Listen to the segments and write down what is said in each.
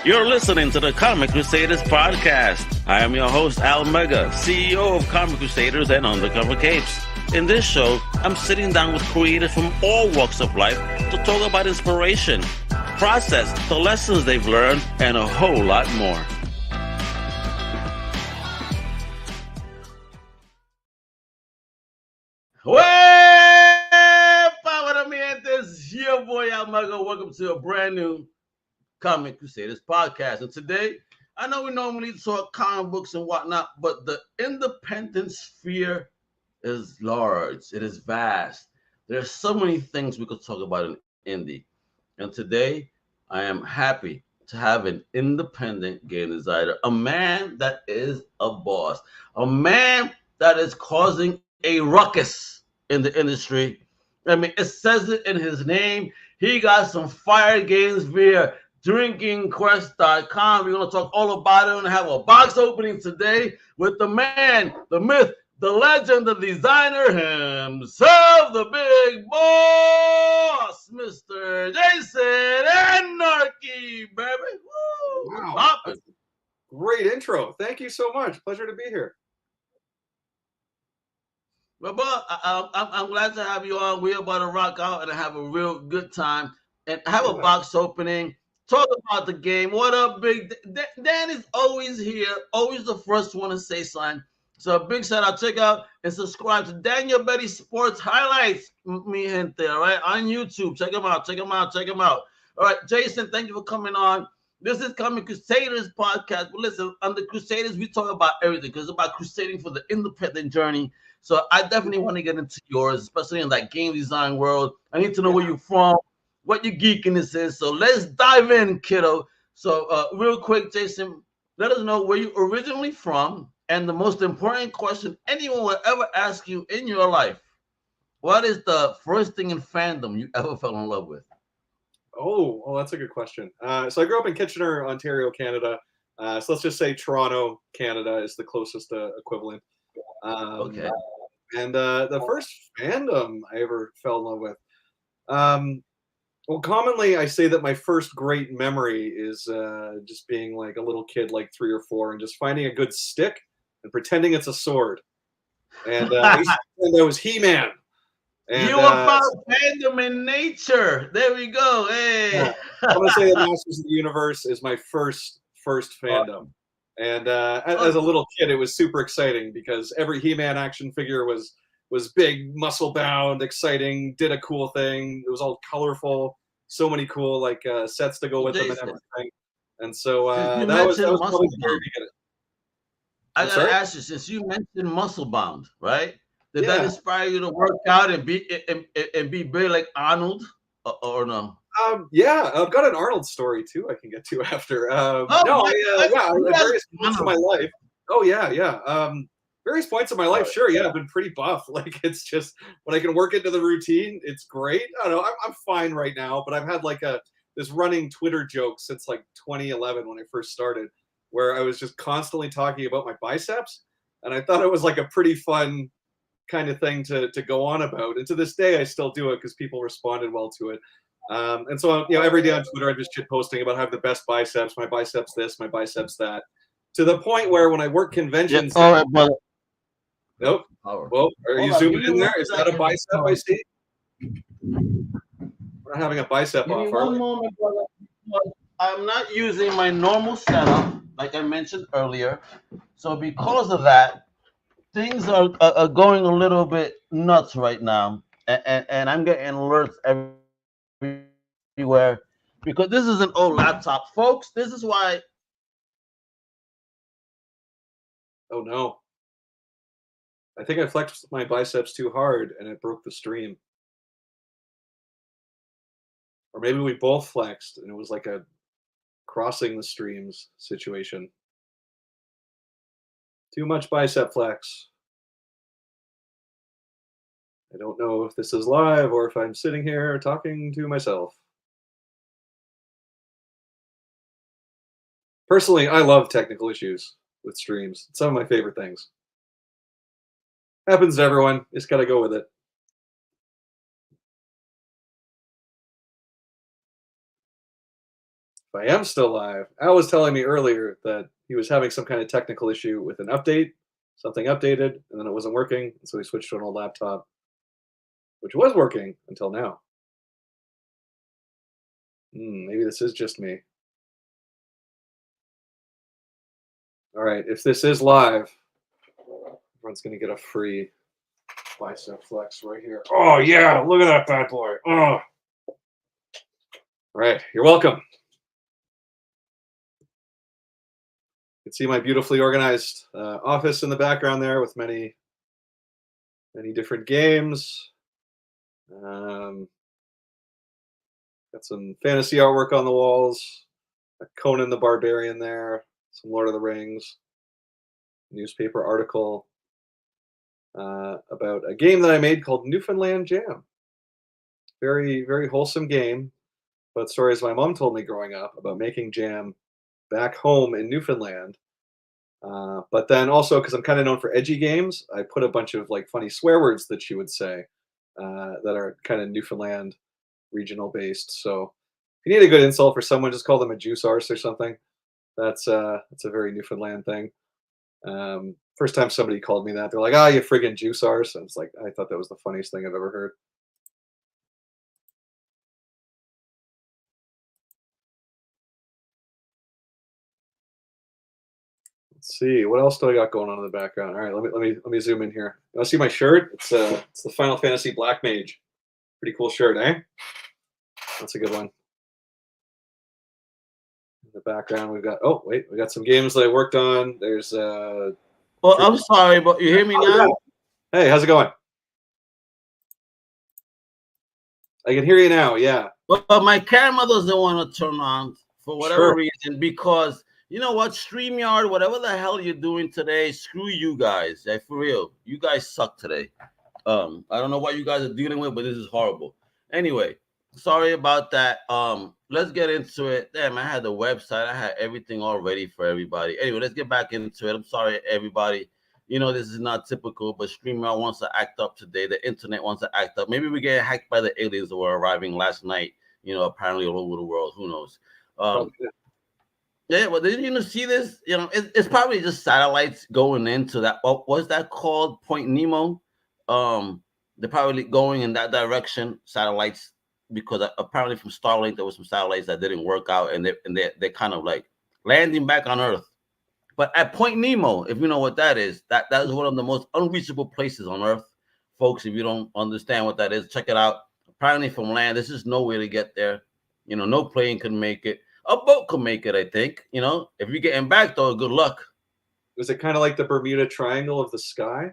You're listening to the Comic Crusaders podcast. I am your host, Al Mega, CEO of Comic Crusaders and Undercover Capes. In this show, I'm sitting down with creators from all walks of life to talk about inspiration, process, the lessons they've learned, and a whole lot more. Well, Power de Mientes, your boy Al Mega. Welcome to a brand new Comic Crusaders podcast. And today, I know we normally talk comic books and whatnot, but the independent sphere is large. It is vast. There's so many things we could talk about in indie. And today, I am happy to have an independent game designer, a man that is a boss, a man that is causing a ruckus in the industry. I mean, it says it in his name. He got some fire games via drinkingquest.com. We're going to talk all about it and have a box opening today with the man, the myth, the legend, the designer himself, the big boss, Mr. Jason Anarchy, baby. Woo! Wow. Great intro. Thank you so much. Pleasure to be here. Well, Bob, I'm glad to have you on. We're about to rock out and have a real good time and have a box opening. Talk about the game. What up, Big Dan is always here, always the first one to say something. So a big shout out. Check out and subscribe to Daniel Betty Sports Highlights, mi gente, all right, on YouTube. Check him out. All right, Jason, thank you for coming on. This is Comic Crusaders podcast. But listen, on the Crusaders, we talk about everything because it's about crusading for the independent journey. So I definitely want to get into yours, especially in that game design world. I need to know where you're from, what your geekiness is. So let's dive in, kiddo. So real quick, Jason, let us know where you're originally from. And the most important question anyone will ever ask you in your life, what is the first thing in fandom you ever fell in love with? Oh, well, that's a good question. So I grew up in Kitchener, Ontario, Canada. So let's just say Toronto, Canada is the closest equivalent. Okay. And the first fandom I ever fell in love with. Well, commonly I say that my first great memory is just being like a little kid, like 3 or 4, and just finding a good stick and pretending it's a sword. And I was He-Man. And, you about fandom in nature. There we go. Hey. Yeah. I'm going to say that Masters of the Universe is my first fandom. And as a little kid, it was super exciting because every He-Man action figure was big, muscle-bound, exciting, did a cool thing. It was all colorful, so many cool like sets to go with them and everything. And so that was probably the very beginning. I gotta ask you, since you mentioned muscle bound, right? Did that inspire you to work out and be big like Arnold, or no? Yeah, I've got an Arnold story too. I can get to after. Various points in my life. Oh yeah. Various points in my life, sure. Yeah, I've been pretty buff. Like it's just when I can work into the routine, it's great. I don't know. I'm fine right now, but I've had like this running Twitter joke since like 2011 when I first started, where I was just constantly talking about my biceps, and I thought it was like a pretty fun kind of thing to go on about. And to this day, I still do it because people responded well to it. And so, every day on Twitter, I'm just shit posting about how I have the best biceps, my biceps this, my biceps that, to the point where when I work conventions. Yeah, all right, brother. Nope. Well, are you zooming in there? Is that a bicep I see? We're not having a bicep off, are we? One moment, brother. I'm not using my normal setup, like I mentioned earlier. So because of that, things are going a little bit nuts right now. And I'm getting alerts everywhere because this is an old laptop, folks. This is why. Oh no. I think I flexed my biceps too hard and it broke the stream. Or maybe we both flexed and it was like a crossing the streams situation. Too much bicep flex. I don't know if this is live or if I'm sitting here talking to myself. Personally, I love technical issues with streams. It's some of my favorite things. Happens to everyone. Just gotta go with it. If I am still live, Al was telling me earlier that he was having some kind of technical issue with an update. Something updated, and then it wasn't working, so he switched to an old laptop, which was working until now. Maybe this is just me. All right, if this is live, everyone's going to get a free bicep flex right here. Oh, yeah, look at that bad boy. Oh. All right, you're welcome. You can see my beautifully organized office in the background there with many different games. Got some fantasy artwork on the walls. A Conan the Barbarian there. Some Lord of the Rings. Newspaper article about a game that I made called Newfoundland Jam. Very, very wholesome game. But stories my mom told me growing up about making jam back home in Newfoundland. But then also, because I'm kind of known for edgy games, I put a bunch of like funny swear words that she would say that are kind of Newfoundland regional based. So if you need a good insult for someone, just call them a juice arse or something. That's a very Newfoundland thing. First time somebody called me that, they're like, "Ah, you friggin' juice arse," and it's like I thought that was the funniest thing I've ever heard. Let's see, what else do I got going on in the background? All right, let me zoom in here. You want to see my shirt? It's the Final Fantasy Black Mage. Pretty cool shirt, eh? That's a good one. In the background, we got some games that I worked on. There's Well, I'm sorry, but you hear me now? Hey, how's it going? I can hear you now, yeah. But my camera doesn't want to turn on for whatever reason, because you know what, Streamyard, whatever the hell you're doing today, screw you guys. Like, for real, you guys suck today. I don't know what you guys are dealing with, but this is horrible. Anyway, sorry about that. Let's get into it. Damn, I had the website, I had everything all ready for everybody. Anyway, let's get back into it. I'm sorry, everybody. You know, this is not typical, but Streamyard wants to act up today. The internet wants to act up. Maybe we get hacked by the aliens that were arriving last night, you know, apparently all over the world. Who knows? Yeah, well, didn't you see this? You know, it's probably just satellites going into that. What was that called? Point Nemo. They're probably going in that direction. Satellites, because apparently from Starlink there was some satellites that didn't work out, and they're kind of like landing back on Earth. But at Point Nemo, if you know what that is one of the most unreachable places on Earth, folks. If you don't understand what that is, check it out. Apparently from land, there's just no way to get there. You know, no plane can make it. A boat could make it, I think. You know, if you're getting back though, good luck. Was it kind of like the Bermuda Triangle of the sky?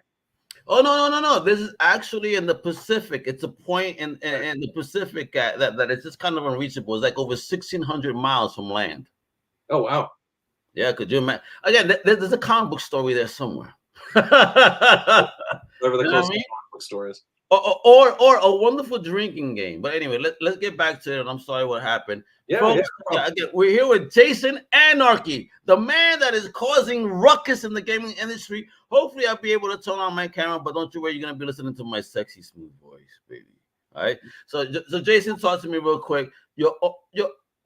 Oh no! This is actually in the Pacific. It's a point in the Pacific that it's just kind of unreachable. It's like over 1,600 miles from land. Oh wow! Yeah, could you imagine? Again, there's a comic book story there somewhere. Whatever the closest comic book store is. Or a wonderful drinking game. But anyway, let's get back to it. I'm sorry what happened. Yeah, folks, again, we're here with Jason Anarchy, the man that is causing ruckus in the gaming industry. Hopefully, I'll be able to turn on my camera, but don't you worry, you're gonna be listening to my sexy, smooth voice, baby. All right. So Jason, talk to me real quick. Your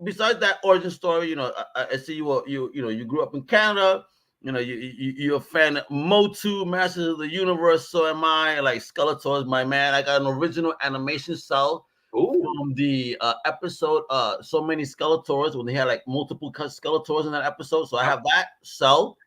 besides that origin story, you know, I see you grew up in Canada. You know, you're a fan of Motu, Masters of the Universe. So am I. Like Skeletor is my man. I got an original animation cell from the episode. So many Skeletors, when they had like multiple Skeletors in that episode. So I have that cell,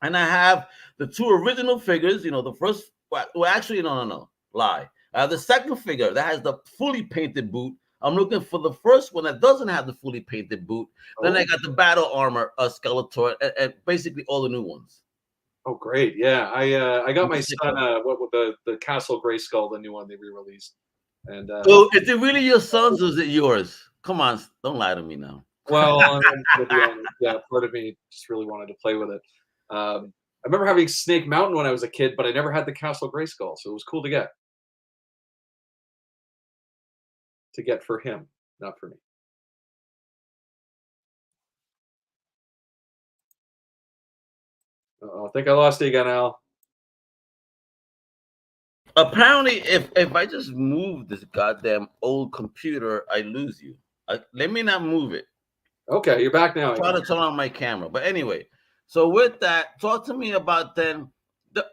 and I have the two original figures. You know, the first. Well, actually, no, lie. I have the second figure that has the fully painted boot. I'm looking for the first one that doesn't have the fully painted boot. Then I got the battle armor Skeletor, and basically all the new ones. Oh, great! Yeah, I got my son what the Castle Grayskull, the new one they re-released. And so is it really your son's or is it yours? Come on, don't lie to me now. Well, yeah, part of me just really wanted to play with it. I remember having Snake Mountain when I was a kid, but I never had the Castle Grayskull, so it was cool to get. For him, not for me. I think I lost you again, Al. Apparently, if I just move this goddamn old computer, I lose you. Let me not move it. Okay, you're back now. Try to turn on my camera. But anyway, so with that, talk to me about then that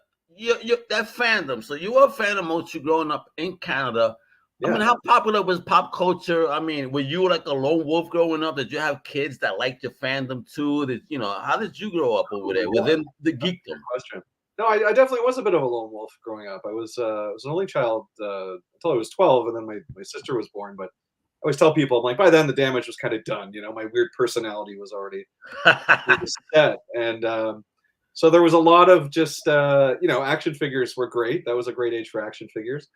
fandom. So you were a fan of Mochi growing up in Canada. Yeah. I mean, how popular was pop culture? I mean, were you like a lone wolf growing up? Did you have kids that liked your fandom too? How did you grow up over there within the geekdom? Question. No, I definitely was a bit of a lone wolf growing up. I was an only child until I was 12, and then my sister was born. But I always tell people, I'm like, by then the damage was kind of done. My weird personality was already set, and so there was a lot of just action figures were great. That was a great age for action figures.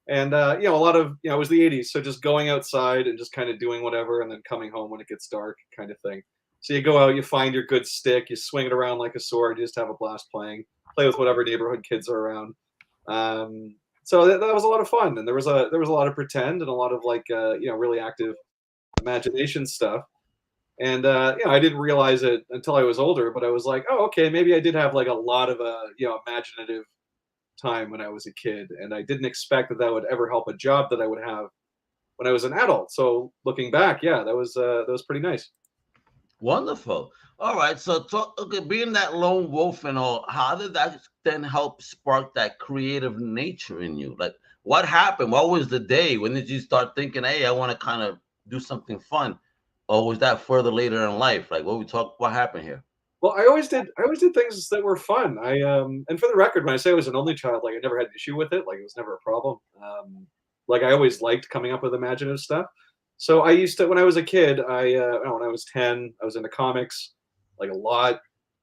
And a lot of it was the 80s, so just going outside and just kind of doing whatever, and then coming home when it gets dark, kind of thing. So you go out, you find your good stick, you swing it around like a sword, you just have a blast playing, play with whatever neighborhood kids are around. So that was a lot of fun, and there was a lot of pretend and a lot of really active imagination stuff. And I didn't realize it until I was older, but I was like, oh, okay, maybe I did have like a lot of imaginative time when I was a kid, and I didn't expect that would ever help a job that I would have when I was an adult. So looking back, yeah, that was pretty nice. Wonderful. All right, so being that lone wolf and all, how did that then help spark that creative nature in you? Like, what happened? What was the day? When did you start thinking, hey, I want to kind of do something fun? Or was that further later in life? Like, what happened here? Well, I always did things that were fun. And for the record, when I say I was an only child, like I never had an issue with it. Like it was never a problem. Like I always liked coming up with imaginative stuff. So I used to, when I was a kid, when I was 10, I was into comics, like a lot.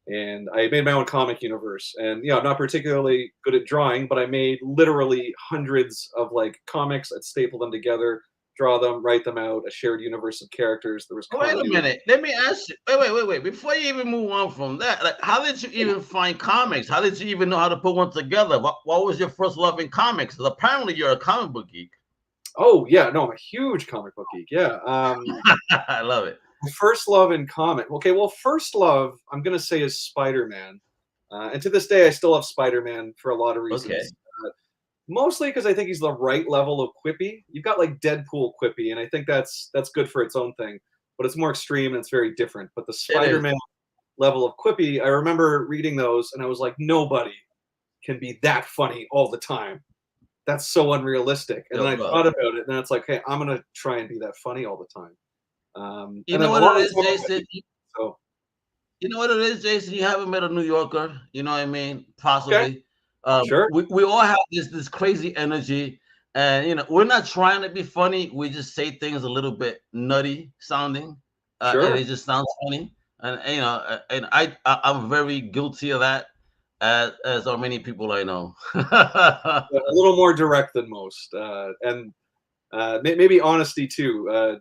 And I made my own comic universe. And, I'm not particularly good at drawing, but I made literally hundreds of like comics. I'd staple them together, draw them, write them out, a shared universe of characters. There was wait a minute. Let me ask you. Wait. Before you even move on from that, like, how did you even find comics? How did you even know how to put one together? What was your first love in comics? Because apparently you're a comic book geek. Oh yeah, no, I'm a huge comic book geek. Yeah, I love it. First love in comic. Okay, well, first love I'm gonna say is Spider-Man, and to this day I still love Spider-Man for a lot of reasons. Okay. Mostly because I think he's the right level of quippy. You've got like Deadpool quippy, and I think that's good for its own thing, but it's more extreme and it's very different. But the Spider-Man level of quippy, I remember reading those, and I was like, nobody can be that funny all the time. That's so unrealistic. And then I thought about it, and then it's like, hey, I'm gonna try and be that funny all the time. You know what it is, Jason? You know what it is, Jason? You haven't met a New Yorker. You know what I mean? Possibly. Okay. Sure. We all have this crazy energy, and we're not trying to be funny. We just say things a little bit nutty sounding, sure. And it just sounds funny. And and I'm very guilty of that, as are many people I know. A little more direct than most, and maybe honesty too.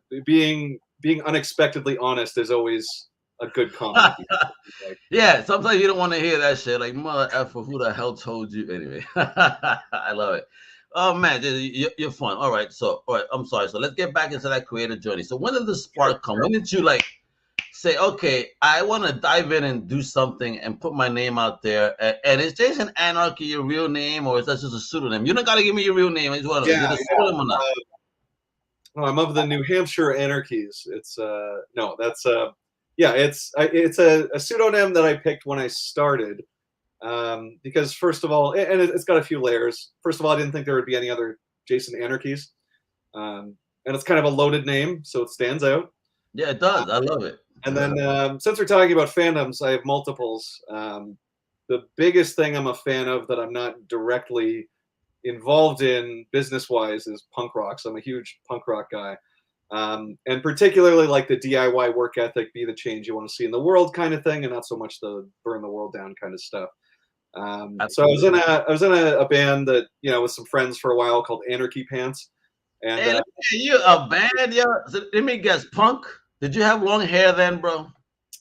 Being unexpectedly honest is always a good comment. Yeah, sometimes you don't want to hear that shit. Like, mother effer, who the hell told you? Anyway, I love it. Oh man, you're fun. All right, I'm sorry. So let's get back into that creative journey. So when did the spark come? When did you say, okay, I want to dive in and do something and put my name out there? And is Jason Anarchy your real name, or is that just a pseudonym? You don't got to give me your real name. I just want to get a pseudonym or not. No, I'm of the New Hampshire Anarchies. It's no, that's it's a pseudonym that I picked when I started, because first of all, and it's got a few layers. First of all, I didn't think there would be any other Jason Anarchies, and it's kind of a loaded name, so it stands out. Yeah, it does. I love it. And then since we're talking about fandoms, I have multiples. The biggest thing I'm a fan of that I'm not directly involved in business-wise is punk rock. So I'm a huge punk rock guy. And particularly like the DIY work ethic, be the change you want to see in the world kind of thing, and not so much the burn the world down kind of stuff. So I was in a band that with some friends for a while called Anarchy Pants. And hey, you a band, yo? So let me guess, punk. Did you have long hair then, bro?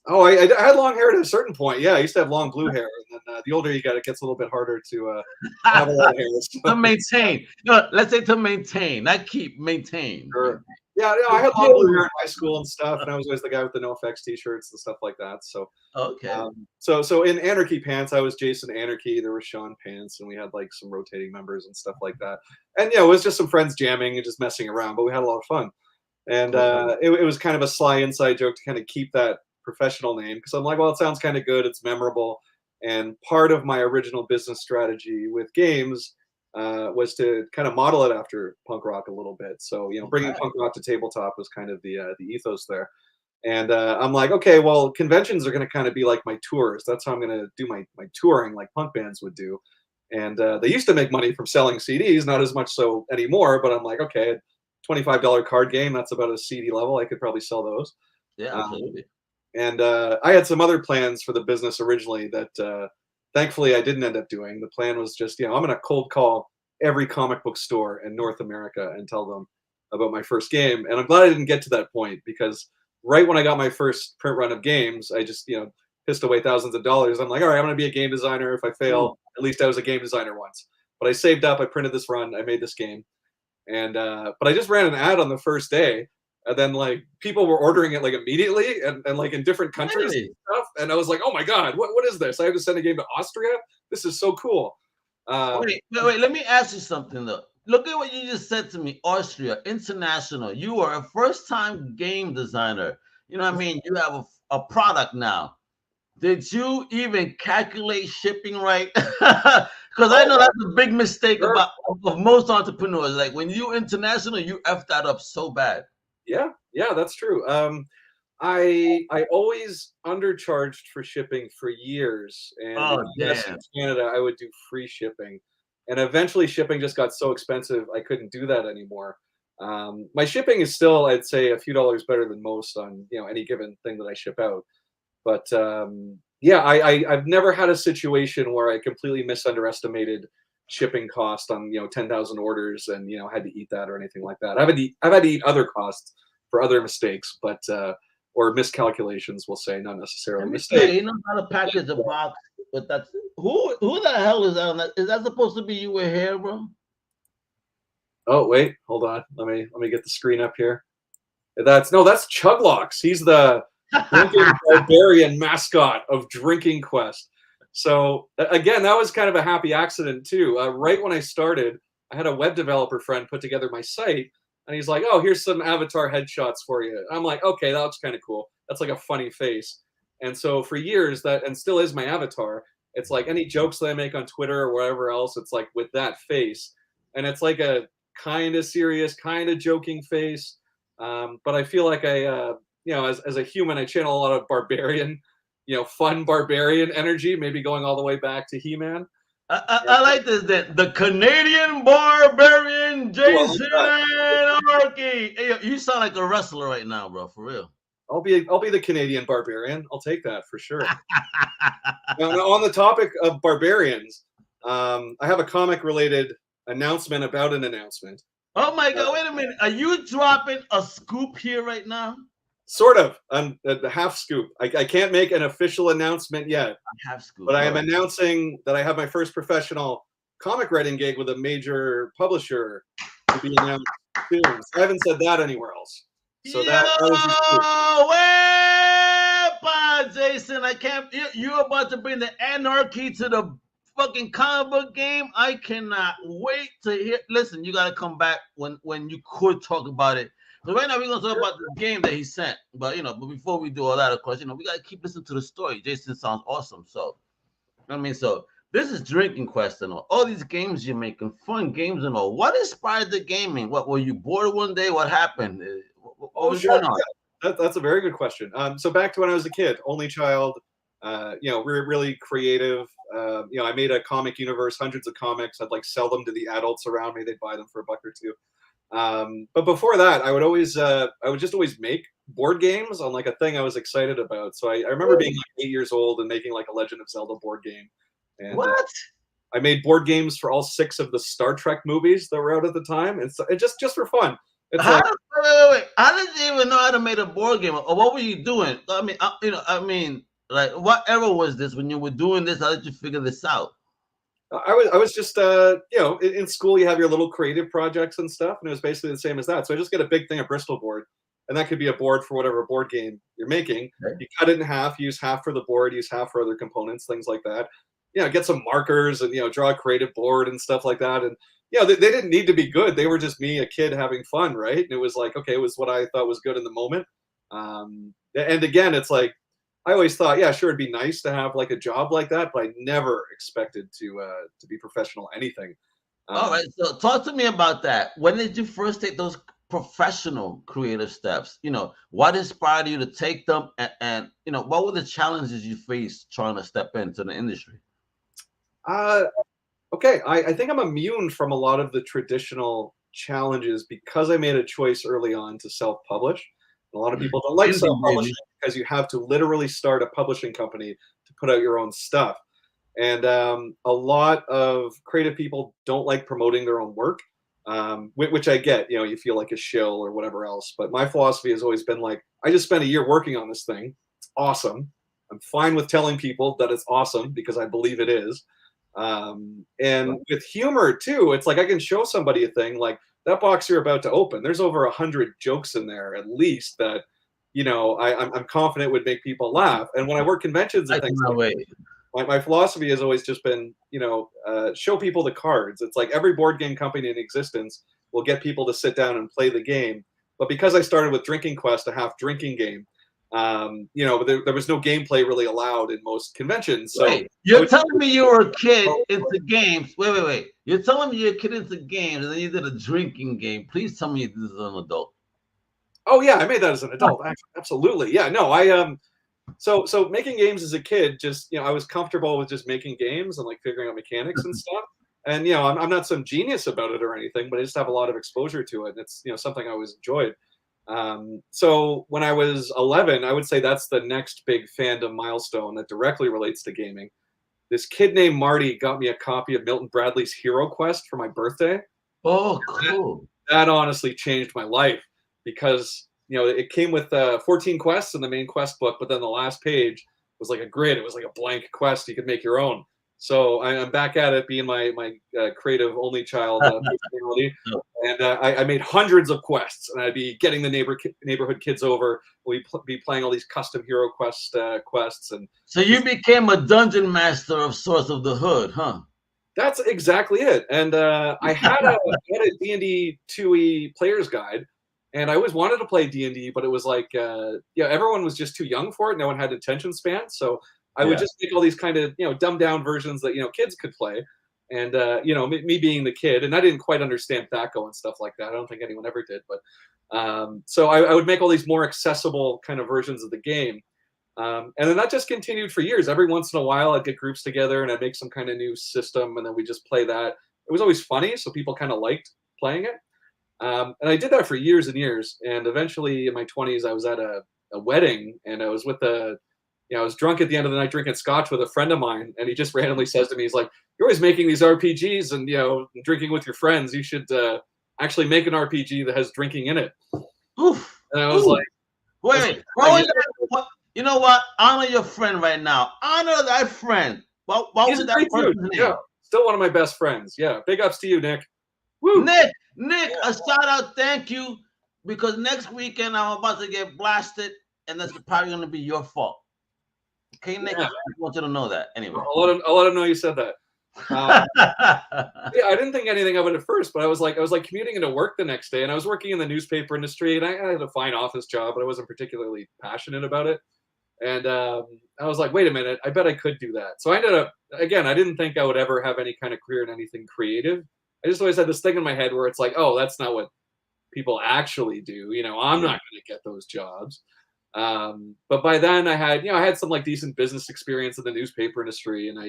Oh, I had long hair at a certain point. Yeah, I used to have long blue hair, and then the older you get, it gets a little bit harder to have a lot of hair. So. To maintain. No, let's say to maintain, not keep, maintain. Sure. Yeah, I had long blue hair in high school and stuff, and I was always the guy with the NoFX t-shirts and stuff like that. So okay. So in Anarchy Pants, I was Jason Anarchy. There was Sean Pants, and we had like some rotating members and stuff like that. And it was just some friends jamming and just messing around, but we had a lot of fun. And it was kind of a sly inside joke to kind of keep that professional name because I'm like, well, it sounds kind of good. It's memorable. And part of my original business strategy with games was to kind of model it after punk rock a little bit. So, bringing punk rock to tabletop was kind of the ethos there. And I'm like, okay, well, conventions are going to kind of be like my tours. That's how I'm going to do my touring like punk bands would do. And they used to make money from selling CDs, not as much so anymore. But I'm like, okay, $25 card game, that's about a CD level. I could probably sell those. Yeah, absolutely. And I had some other plans for the business originally that thankfully I didn't end up doing. The plan was just, I'm going to cold call every comic book store in North America and tell them about my first game. And I'm glad I didn't get to that point because right when I got my first print run of games, I just, pissed away thousands of dollars. I'm like, all right, I'm going to be a game designer. If I fail, at least I was a game designer once. But I saved up, I printed this run, I made this game. And but I just ran an ad on the first day. And then like people were ordering it like immediately and like in different countries and stuff. And I was like, oh my God, what is this? I have to send a game to Austria? This is so cool. Wait, let me ask you something though. Look at what you just said to me, Austria, international. You are a first-time game designer. You know what I mean? You have a product now. Did you even calculate shipping right? Because I know that's a big mistake of most entrepreneurs. Like when you international, you F that up so bad. Yeah, that's true. I always undercharged for shipping for years, and in Canada I would do free shipping, and eventually shipping just got so expensive I couldn't do that anymore. My shipping is still, I'd say, a few dollars better than most on any given thing that I ship out, but I've never had a situation where I completely misunderestimated shipping cost on 10,000 orders and had to eat that or anything like that. I've had to eat other costs for other mistakes, but or miscalculations, we'll say, not necessarily mistakes. You know how to package a box, but that's who the hell is that on that? Is that supposed to be you with hair, bro? Oh wait, hold on. Let me get the screen up here. That's Chuglocks. He's the drinking barbarian mascot of Drinking Quest. So again, that was kind of a happy accident too. Right when I started, I had a web developer friend put together my site, and he's like, "Oh, here's some avatar headshots for you." I'm like, "Okay, that looks kind of cool. That's like a funny face." And so for years, and still is my avatar. It's like any jokes that I make on Twitter or wherever else, it's like with that face, and it's like a kind of serious, kind of joking face. But I feel like I, as a human, I channel a lot of barbarian, fun barbarian energy, maybe going all the way back to He-Man. I like this. The Canadian barbarian Jason Anarchy. Hey, you sound like a wrestler right now, bro. For real. I'll be the Canadian barbarian. I'll take that for sure. now, on the topic of barbarians, I have a comic-related announcement about an announcement. Oh my God! Wait a minute. Are you dropping a scoop here right now? Sort of. The half scoop. I can't make an official announcement yet. Half scoop. But I am announcing that I have my first professional comic writing gig with a major publisher to be announced soon. So I haven't said that anywhere else. So that was Jason, I can't. You're about to bring the anarchy to the fucking comic book game. I cannot wait to hear. Listen, you got to come back when you could talk about it. So right now we're gonna talk about the game that he sent, but but before we do all that, of course, we gotta keep listening to the story. Jason sounds awesome, so so this is Drinking Quest and all these games you're making, fun games and all. What inspired the gaming? What were you bored one day? What happened? What was going on? Yeah. That's a very good question. So back to when I was a kid, only child, really creative. I made a comic universe, hundreds of comics. I'd like sell them to the adults around me. They'd buy them for $1 or $2. But before that, I would just always make board games on like a thing I was excited about. So I remember being like 8 years old and making like a Legend of Zelda board game. And what? I made board games for all 6 of the Star Trek movies that were out at the time. And so it just for fun. It's wait. How did you even know how to make a board game? Or what were you doing? Like what era was this when you were doing this? How did you figure this out? I was just in school you have your little creative projects and stuff, and it was basically the same as that. So I just get a big thing of Bristol board, and that could be a board for whatever board game you're making. Okay. You cut it in half, use half for the board, use half for other components, things like that. Get some markers and draw a creative board and stuff like that. And you know, they didn't need to be good. They were just me, a kid having fun, right? And it was like, okay, it was what I thought was good in the moment. And again, it's like, I always thought, yeah, sure, it'd be nice to have like a job like that, but I never expected to be professional anything. All right, so talk to me about that. When did you first take those professional creative steps? You know, what inspired you to take them, and you know, what were the challenges you faced trying to step into the industry? Okay, I think I'm immune from a lot of the traditional challenges because I made a choice early on to self-publish. A lot of people don't like self-publishing because you have to literally start a publishing company to put out your own stuff. And a lot of creative people don't like promoting their own work, which I get. You know, you feel like a shill or whatever else. But my philosophy has always been like, I just spent a year working on this thing. It's awesome. I'm fine with telling people that it's awesome because I believe it is. And with humor too, it's like I can show somebody a thing like that box you're about to open. There's over 100 jokes in there at least that, you know, I'm confident would make people laugh. And when I work conventions and things like that, my philosophy has always just been, you know, show people the cards. It's like every board game company in existence will get people to sit down and play the game. But because I started with Drinking Quest, a half drinking game, you know, there was no gameplay really allowed in most conventions. So wait, you're telling me you were a kid into games. Wait. You're telling me you're a kid into games and then you did a drinking game. Please tell me this is an adult. Oh yeah, I made that as an adult. Absolutely. Yeah, no, so making games as a kid, just, you know, I was comfortable with just making games and like figuring out mechanics and stuff. And, you know, I'm not some genius about it or anything, but I just have a lot of exposure to it. And it's, you know, something I always enjoyed. So when I was 11, I would say that's the next big fandom milestone that directly relates to gaming. This kid named Marty got me a copy of Milton Bradley's Hero Quest for my birthday. Oh, cool. That honestly changed my life because, you know, it came with 14 quests in the main quest book, but then the last page was like a grid. It was like a blank quest. You could make your own. So I'm back at it, being my creative only child personality, and I made hundreds of quests, and I'd be getting the neighborhood kids over. We'd be playing all these custom hero quests, and so you became a dungeon master of sorts of the hood, huh? That's exactly it. And I had a D&D 2e player's guide, and I always wanted to play D&D, but it was like, yeah, everyone was just too young for it. No one had attention span, so I would just make all these kind of, you know, dumbed down versions that, you know, kids could play. And, you know, me being the kid, and I didn't quite understand THAC0 and stuff like that. I don't think anyone ever did. But so I would make all these more accessible kind of versions of the game. And then that just continued for years. Every once in a while, I'd get groups together and I'd make some kind of new system, and then we just play that. It was always funny, so people kind of liked playing it. And I did that for years and years. And eventually in my 20s, I was at a wedding, and I was with I was drunk at the end of the night drinking scotch with a friend of mine, and he just randomly says to me, he's like, "You're always making these RPGs and, you know, drinking with your friends. You should actually make an RPG that has drinking in it." Oof. And I was like, wait, you know what? Honor your friend right now. Honor that friend. What was that person's name? Yeah, still one of my best friends. Yeah, big ups to you, Nick. Woo. Nick, a shout out, thank you, because next weekend I'm about to get blasted, and that's probably going to be your fault. Okay, Nick, I want you to know that. Anyway, I'll let him know you said that. Yeah, I didn't think anything of it at first, but I was like commuting into work the next day, and I was working in the newspaper industry, and I had a fine office job, but I wasn't particularly passionate about it. And I was like, wait a minute, I bet I could do that. So I ended up, again, I didn't think I would ever have any kind of career in anything creative. I just always had this thing in my head where it's like, oh, that's not what people actually do. You know, I'm not going to get those jobs. But by then I had some like decent business experience in the newspaper industry, and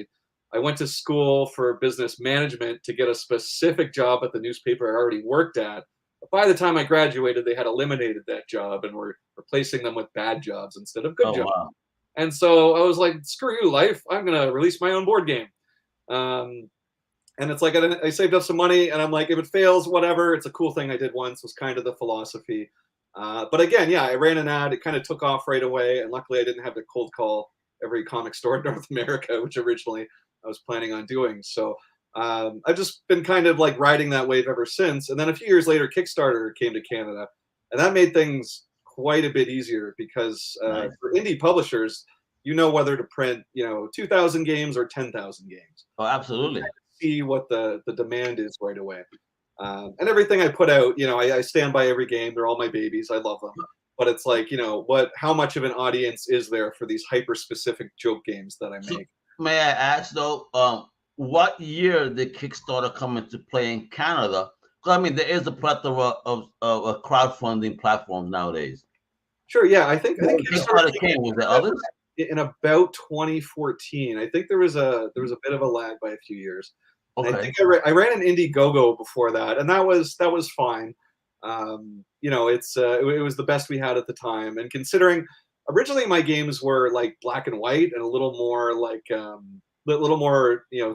I went to school for business management to get a specific job at the newspaper I already worked at. But by the time I graduated, they had eliminated that job and were replacing them with bad jobs instead of good jobs. Wow. And so I was like, screw you, life. I'm going to release my own board game. And it's like, I saved up some money, and I'm like, if it fails, whatever. It's a cool thing I did once, was kind of the philosophy. But again, yeah, I ran an ad. It kind of took off right away. And luckily I didn't have to cold call every comic store in North America, which originally I was planning on doing. So I've just been kind of like riding that wave ever since. And then a few years later, Kickstarter came to Canada, and that made things quite a bit easier because for indie publishers, you know whether to print, 2,000 games or 10,000 games. Oh, absolutely. see what the demand is right away. And everything I put out, I stand by every game. They're all my babies. I love them. But it's like, how much of an audience is there for these hyper specific joke games that I make? May I ask though, what year did Kickstarter come into play in Canada? Because I mean, there is a plethora of crowdfunding platforms nowadays. Sure, yeah, I think Kickstarter came. Was there others? In about 2014. I think there was a bit of a lag by a few years. Okay. I think I ran an Indiegogo before that, and that was fine. It was the best we had at the time, and considering originally my games were like black and white and a little more like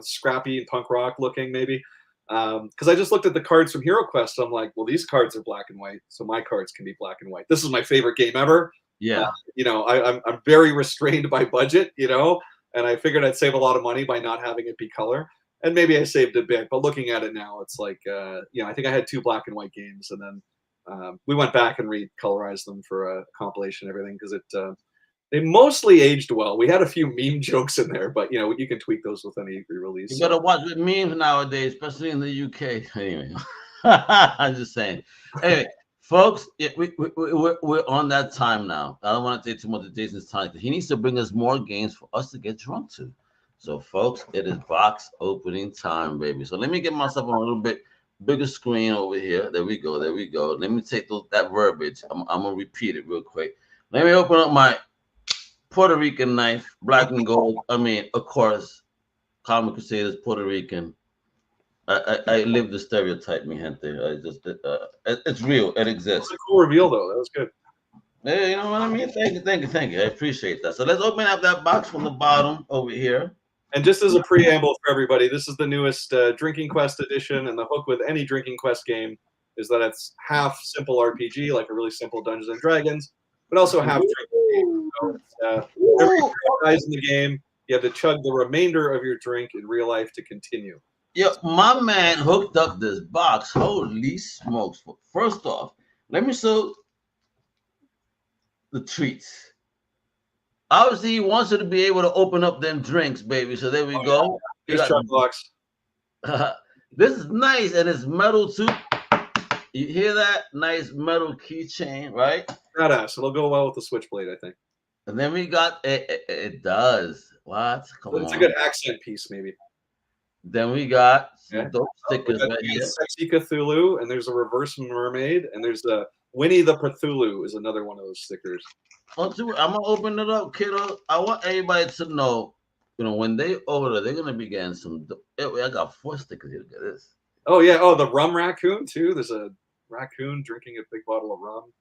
scrappy and punk rock looking maybe, because I just looked at the cards from Hero Quest. I'm like, well, these cards are black and white, so my cards can be black and white. This is my favorite game ever. Yeah, I'm very restrained by budget, and I figured I'd save a lot of money by not having it be color. And maybe I saved a bit, but looking at it now, it's like, I think I had 2 black and white games, and then we went back and recolorized them for a compilation and everything, because they mostly aged well. We had a few meme jokes in there, but you can tweak those with any re-release. You gotta watch with memes nowadays, especially in the UK. Anyway, I'm just saying. Anyway, folks, we're on that time now. I don't want to take too much of Jason's time. He needs to bring us more games for us to get drunk to. So, folks, it is box opening time, baby. So let me get myself on a little bit bigger screen over here. There we go. Let me take that verbiage. I'm going to repeat it real quick. Let me open up my Puerto Rican knife, black and gold. I mean, of course, Comic Crusaders, Puerto Rican. I live the stereotype, mi gente. It's real. It exists. That's a cool reveal, though. That was good. Yeah, you know what I mean? Thank you. I appreciate that. So let's open up that box from the bottom over here. And just as a preamble for everybody, this is the newest Drinking Quest edition, and the hook with any Drinking Quest game is that it's half simple RPG, like a really simple Dungeons and Dragons, but also half drinking game. So every dies in the game, you have to chug the remainder of your drink in real life to continue. Yo, my man hooked up this box. Holy smokes. First off, let me show the treats. Obviously, he wants you to be able to open up them drinks, baby. So there we go. Here's chug box. This is nice, and it's metal too. You hear that? Nice metal keychain, right? Badass. It'll go well with the switchblade, I think. And then we got it does. What? Come on. It's a good accent piece, maybe. Then we got some dope stickers right here. Sexy Cthulhu, and there's a reverse mermaid, and there's the Winnie the Cthulhu is another one of those stickers. I'm gonna open it up, kiddo. I want everybody to know, when they order, they're gonna be getting some. I got 4 stickers here. Look at this. Oh yeah. Oh, the rum raccoon too. There's a raccoon drinking a big bottle of rum.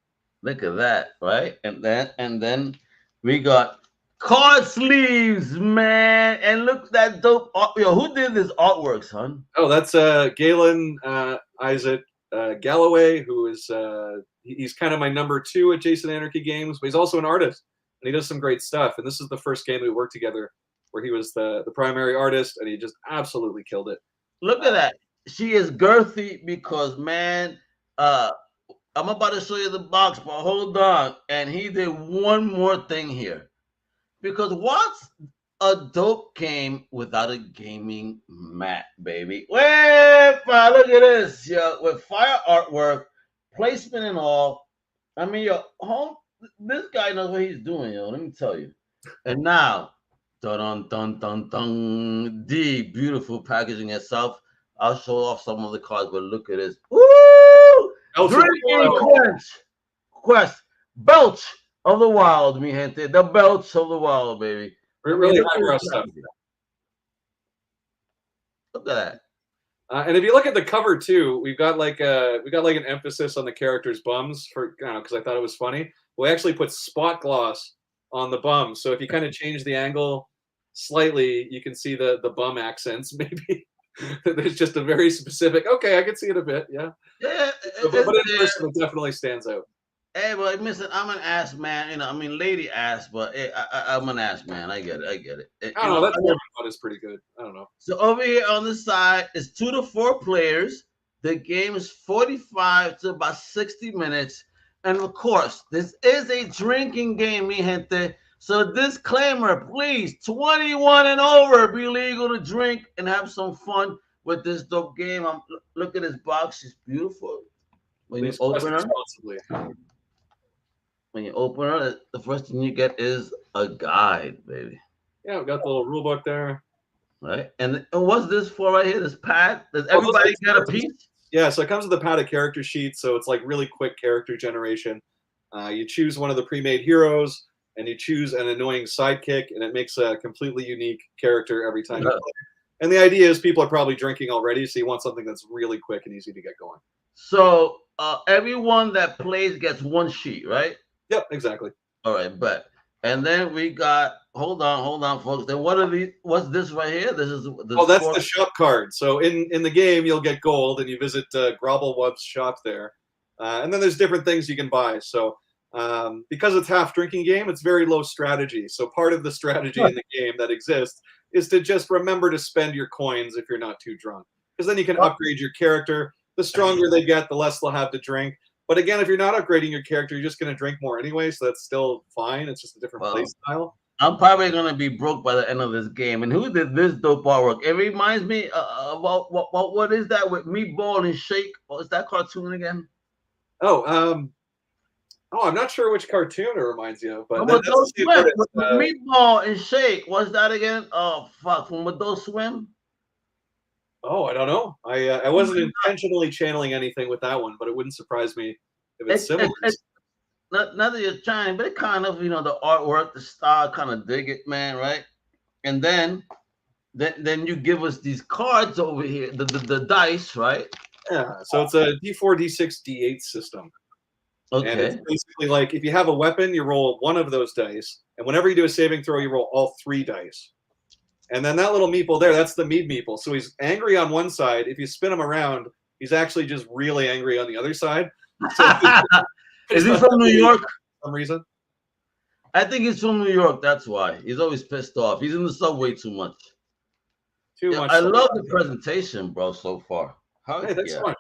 Look at that, right? And then we got card sleeves, man. And look at that dope art. Yo, who did this artwork, son? Oh, that's Galen Isaac Galloway, who is he's kind of my number 2 at Jason Anarchy Games, but he's also an artist, and he does some great stuff. And this is the first game we worked together where he was the primary artist, and he just absolutely killed it. Look at that. She is girthy because, man, I'm about to show you the box, but hold on. And he did one more thing here. Because what's a dope game without a gaming mat, baby? Wait, look at this, yo, with fire artwork, placement and all. I mean, this guy knows what he's doing, yo. Let me tell you. And now, dun dun dun dun, the beautiful packaging itself. I'll show off some of the cards, but look at this. Woo! Drinking Quest, Belch of the Wild, mi gente. The Belch of the Wild, baby. Really high stuff. Look at that. And if you look at the cover too, we got like an emphasis on the characters' bums because I thought it was funny. We actually put spot gloss on the bums, so if you kind of change the angle slightly, you can see the bum accents. Maybe there's just a very specific. Okay, I can see it a bit. Yeah. Yeah. But in person, it definitely stands out. Hey, but listen, I'm an ass man. Lady ass, but I'm an ass man. I get it. I don't know. That one is pretty good. I don't know. So over here on the side is 2 to 4 players. The game is 45 to about 60 minutes. And of course, this is a drinking game, mi gente. So disclaimer, please, 21 and over, be legal to drink and have some fun. with this dope game. Look at this box; it's beautiful. When Please you open her, responsibly. when you open her, the first thing you get is a guide, baby. Yeah, we've got the little rule book there. Right, and what's this for right here? This pad? Does everybody get a piece? Yeah, so it comes with a pad of character sheets, so it's like really quick character generation. You choose one of the pre-made heroes, and you choose an annoying sidekick, and it makes a completely unique character every time you play. And the idea is people are probably drinking already, so you want something that's really quick and easy to get going. So everyone that plays gets one sheet, right? Yep, exactly. All right, but and then we got hold on, folks. Then what are these? What's this right here? This is that's the shop card. So in the game, you'll get gold, and you visit Grobblewub's shop there, and then there's different things you can buy. So because it's half drinking game, it's very low strategy. So part of the strategy in the game that exists is to just remember to spend your coins if you're not too drunk, because then you can upgrade your character. The stronger they get, the less they'll have to drink. But again, if you're not upgrading your character, you're just going to drink more anyway, so that's still fine. It's just a different play style. I'm probably going to be broke by the end of this game. And who did this dope artwork? It reminds me about what is that with Meatball and Shake? What's that cartoon again? I'm not sure which cartoon it reminds you of, but Meatball and Shake. What's that again? Oh fuck, from Adult Swim. Oh, I don't know. I wasn't intentionally channeling anything with that one, but it wouldn't surprise me if it's similar. Not that you're trying, but it kind of, the artwork, the style, kind of dig it, man, right? And then you give us these cards over here, the dice, right? Yeah, so it's a D4, D6, D8 system. Okay. And it's basically like if you have a weapon, you roll one of those dice, and whenever you do a saving throw, you roll all 3 dice. And then that little meeple there, that's the mead meeple. So he's angry on one side. If you spin him around, he's actually just really angry on the other side. So is he from New York? For some reason? I think he's from New York. That's why. He's always pissed off. He's in the subway too much. Too much. I love the presentation, bro, so far. Hey, that's fun.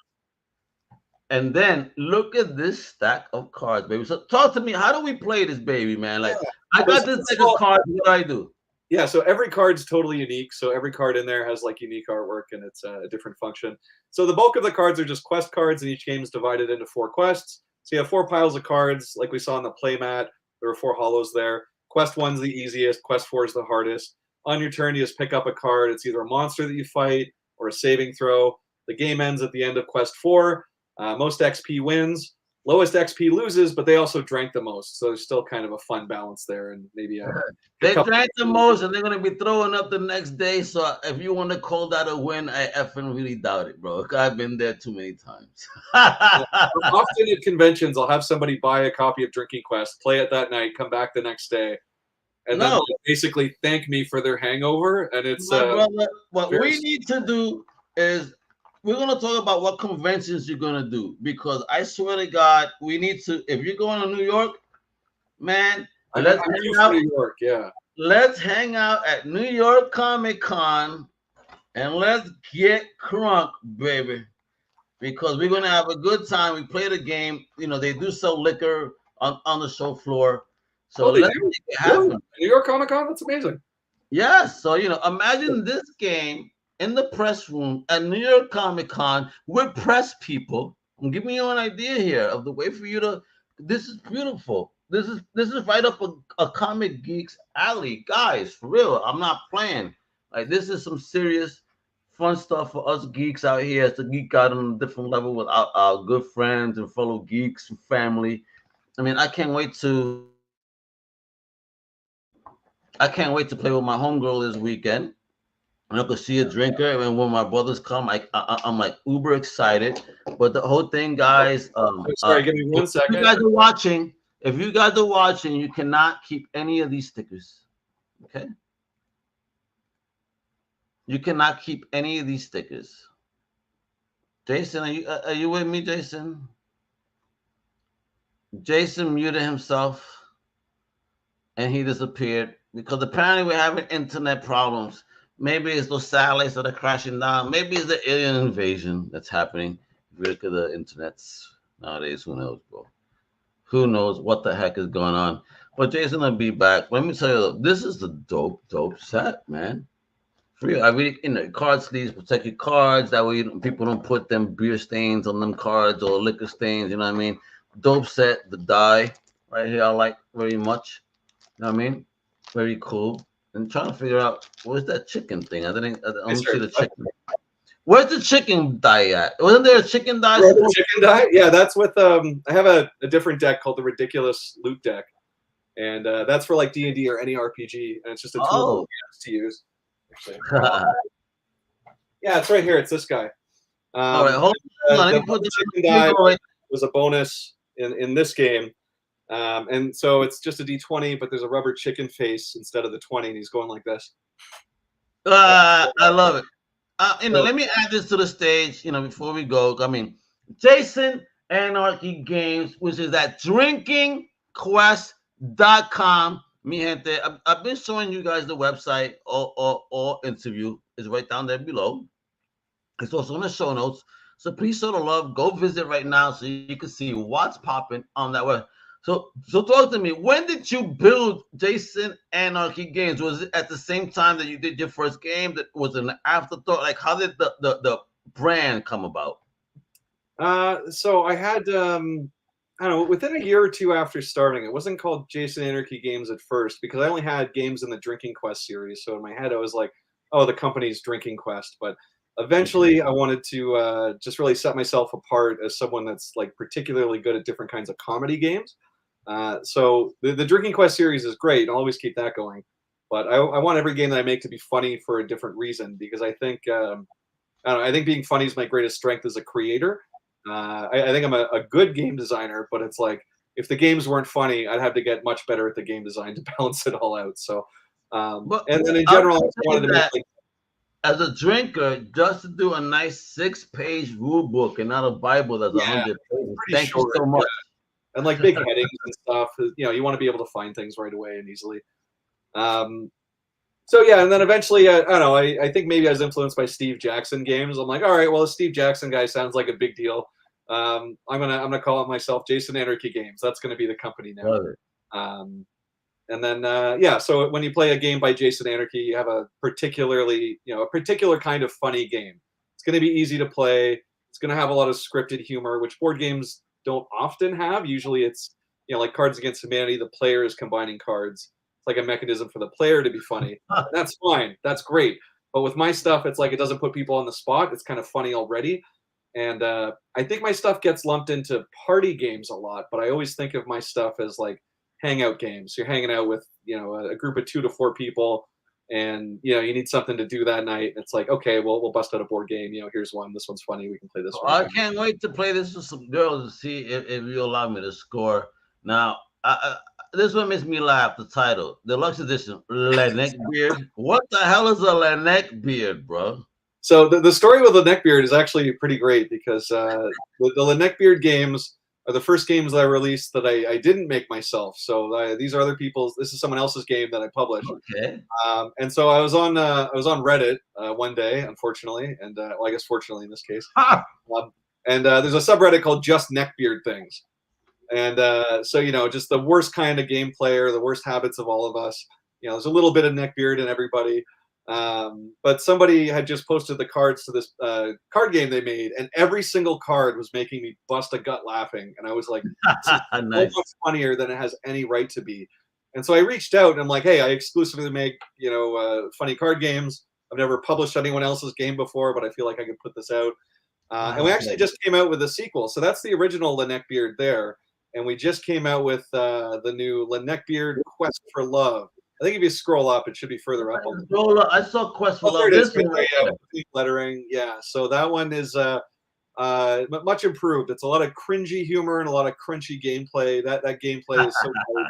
And then look at this stack of cards, baby. So talk to me. How do we play this, baby, man? Like, I got this deck of cards. What do I do? Yeah, so every card's totally unique. So every card in there has like unique artwork, and it's a different function. So the bulk of the cards are just quest cards, and each game is divided into 4 quests. So you have 4 piles of cards, like we saw on the playmat. There were 4 hollows there. Quest 1's the easiest. Quest 4 is the hardest. On your turn, you just pick up a card. It's either a monster that you fight or a saving throw. The game ends at the end of Quest 4. Most XP wins. Lowest XP loses, but they also drank the most. So there's still kind of a fun balance there. And maybe they drank the most, and they're going to be throwing up the next day. So if you want to call that a win, I effing really doubt it, bro. I've been there too many times. Often at conventions, I'll have somebody buy a copy of Drinking Quest, play it that night, come back the next day, and then basically thank me for their hangover. And it's brother, what we need to do is we're going to talk about what conventions you're going to do, because I swear to God, we need to, if you're going to New York, man, let's hang out. New York, yeah. Let's hang out at New York Comic Con and let's get crunk, baby, because we're going to have a good time. We play the game. They do sell liquor on the show floor. So let's make it happen. New York Comic Con, that's amazing. Yes. So, imagine this game in the press room at New York Comic Con with press people. And give me an idea here of the way for you to. This is beautiful. This is right up a comic geek's alley, guys. For real, I'm not playing. Like, this is some serious fun stuff for us geeks out here to geek out on a different level with our good friends and fellow geeks and family. I mean, I can't wait to play with my homegirl this weekend. I could see a drinker, and when my brothers come, I'm like uber excited. But the whole thing, guys. Sorry, give me 1 second. If you guys are watching, you cannot keep any of these stickers. Okay. You cannot keep any of these stickers. Jason, are you with me, Jason? Jason muted himself, and he disappeared because apparently we're having internet problems. Maybe it's those satellites that are crashing down. Maybe it's the alien invasion that's happening. If you look at the internets nowadays, who knows, bro? Who knows what the heck is going on? But Jason will be back. Let me tell you, this is the dope set, man. Free. I really, card sleeves protect your cards. That way, people don't put them beer stains on them cards or liquor stains. You know what I mean? Dope set. The die right here, I like very much. You know what I mean? Very cool. And trying to figure out where's that chicken thing. I don't see the chicken. Where's the chicken die at? Wasn't there a chicken die? The chicken die? Yeah, that's with I have a different deck called the Ridiculous Loot deck, and that's for like D&D or any RPG, and it's just a tool to use. Yeah, it's right here. It's this guy. All right, hold on. Let me put the chicken die was a bonus in this game. And so it's just a D20, but there's a rubber chicken face instead of the 20, and he's going like this. I love it. Let me add this to the stage, before we go. I mean, Jason Anarchy Games, which is at drinkingquest.com. Mi gente, I've been showing you guys the website or interview is right down there below. It's also in the show notes. So please show the love. Go visit right now so you can see what's popping on that web. So talk to me. When did you build Jason Anarchy Games? Was it at the same time that you did your first game? That was an afterthought? Like, how did the brand come about? So I had I don't know, within a year or two after starting, it wasn't called Jason Anarchy Games at first because I only had games in the Drinking Quest series. So in my head, I was like, oh, the company's Drinking Quest. But eventually, I wanted to just really set myself apart as someone that's like particularly good at different kinds of comedy games. So the Drinking Quest series is great. I'll always keep that going. But I want every game that I make to be funny for a different reason because I think I don't know, I think being funny is my greatest strength as a creator. I think I'm a good game designer, but it's like if the games weren't funny, I'd have to get much better at the game design to balance it all out. So, and then in general, I wanted to make like, as a drinker, just to do a nice 6-page rule book and not a Bible that's 100 pages. Thank you so much. Yeah. And like big headings and stuff, you want to be able to find things right away and easily. So yeah, and then eventually, I don't know. I think maybe I was influenced by Steve Jackson games. I'm like, all right, well, the Steve Jackson guy sounds like a big deal. I'm gonna call it myself Jason Anarchy Games. That's gonna be the company now. And then yeah, so when you play a game by Jason Anarchy, you have a particular kind of funny game. It's gonna be easy to play. It's gonna have a lot of scripted humor, which board games don't often have. Usually, it's like Cards Against Humanity. The player is combining cards. Like a mechanism for the player to be funny. That's fine. That's great. But with my stuff, it's like it doesn't put people on the spot. It's kind of funny already. And I think my stuff gets lumped into party games a lot, but I always think of my stuff as like hangout games. You're hanging out with, a group of 2 to 4 people and, you need something to do that night. It's like, okay, well, we'll bust out a board game. Here's one. This one's funny. We can play this one. I can't wait to play this with some girls and see if you allow me to score. Now, this one makes me laugh. The title, deluxe edition, Neckbeard. What the hell is a Neckbeard, bro? So the story with the Neckbeard is actually pretty great because the Neckbeard games are the first games that I released that I didn't make myself. So these are other people's. This is someone else's game that I published. Okay. And so I was on Reddit one day, unfortunately, and well, I guess fortunately in this case. And there's a subreddit called Just Neckbeard Things. And so, just the worst kind of game player, the worst habits of all of us. There's a little bit of neckbeard in everybody. But somebody had just posted the cards to this card game they made, and every single card was making me bust a gut laughing. And I was like, this is nice. so much funnier than it has any right to be. And so I reached out and I'm like, hey, I exclusively make, funny card games. I've never published anyone else's game before, but I feel like I could put this out. And we actually just came out with a sequel. So that's the original Neckbeard there. And we just came out with the new Neckbeard Quest for Love. I think if you scroll up, it should be further up. I saw Quest for Love. This one, lettering. Yeah, so that one is much improved. It's a lot of cringy humor and a lot of crunchy gameplay. That gameplay is so good.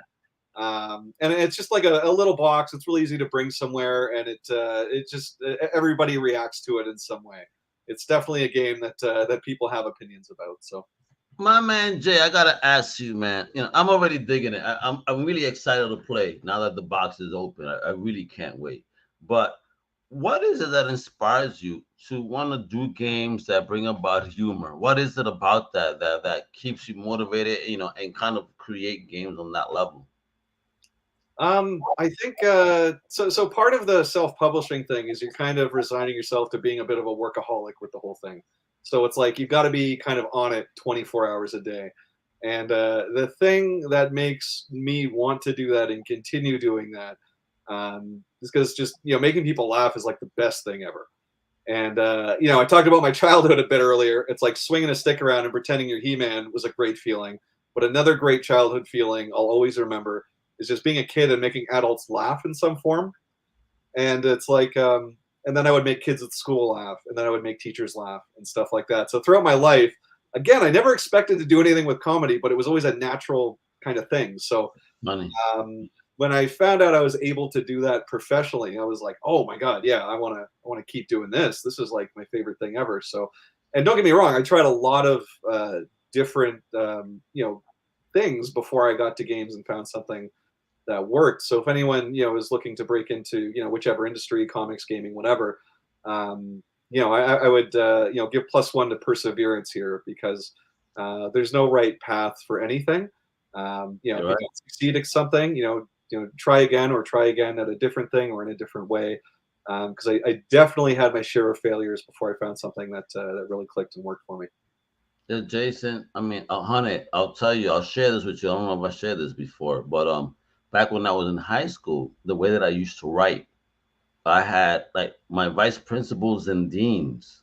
And it's just like a little box. It's really easy to bring somewhere, and it just everybody reacts to it in some way. It's definitely a game that people have opinions about. So. My man Jay, I gotta ask you, man. I'm already digging it. I'm really excited to play now that the box is open. I really can't wait. But what is it that inspires you to want to do games that bring about humor? What is it about that keeps you motivated, and kind of create games on that level? I think so part of the self-publishing thing is you're kind of resigning yourself to being a bit of a workaholic with the whole thing. So it's like you've got to be kind of on it 24 hours a day. And the thing that makes me want to do that and continue doing that is because just making people laugh is like the best thing ever. And I talked about my childhood a bit earlier. It's like swinging a stick around and pretending you're He-Man was a great feeling. But another great childhood feeling I'll always remember is just being a kid and making adults laugh in some form. And it's like, and then I would make kids at school laugh, and then I would make teachers laugh and stuff like that. So throughout my life, again, I never expected to do anything with comedy, but it was always a natural kind of thing. So Money. When I found out I was able to do that professionally, I was like, oh my God, yeah, I want to keep doing this. This is like my favorite thing ever. So, and don't get me wrong, I tried a lot of different, things before I got to games and found something that worked. So if anyone is looking to break into whichever industry, comics, gaming, whatever, I would give +1 to perseverance here because there's no right path for anything. If you don't succeed at something, try again at a different thing or in a different way. Because I definitely had my share of failures before I found something that really clicked and worked for me. Yeah, Jason, I mean, honey, I'll tell you, I'll share this with you. I don't know if I shared this before, but back when I was in high school, the way that I used to write, I had like my vice principals and deans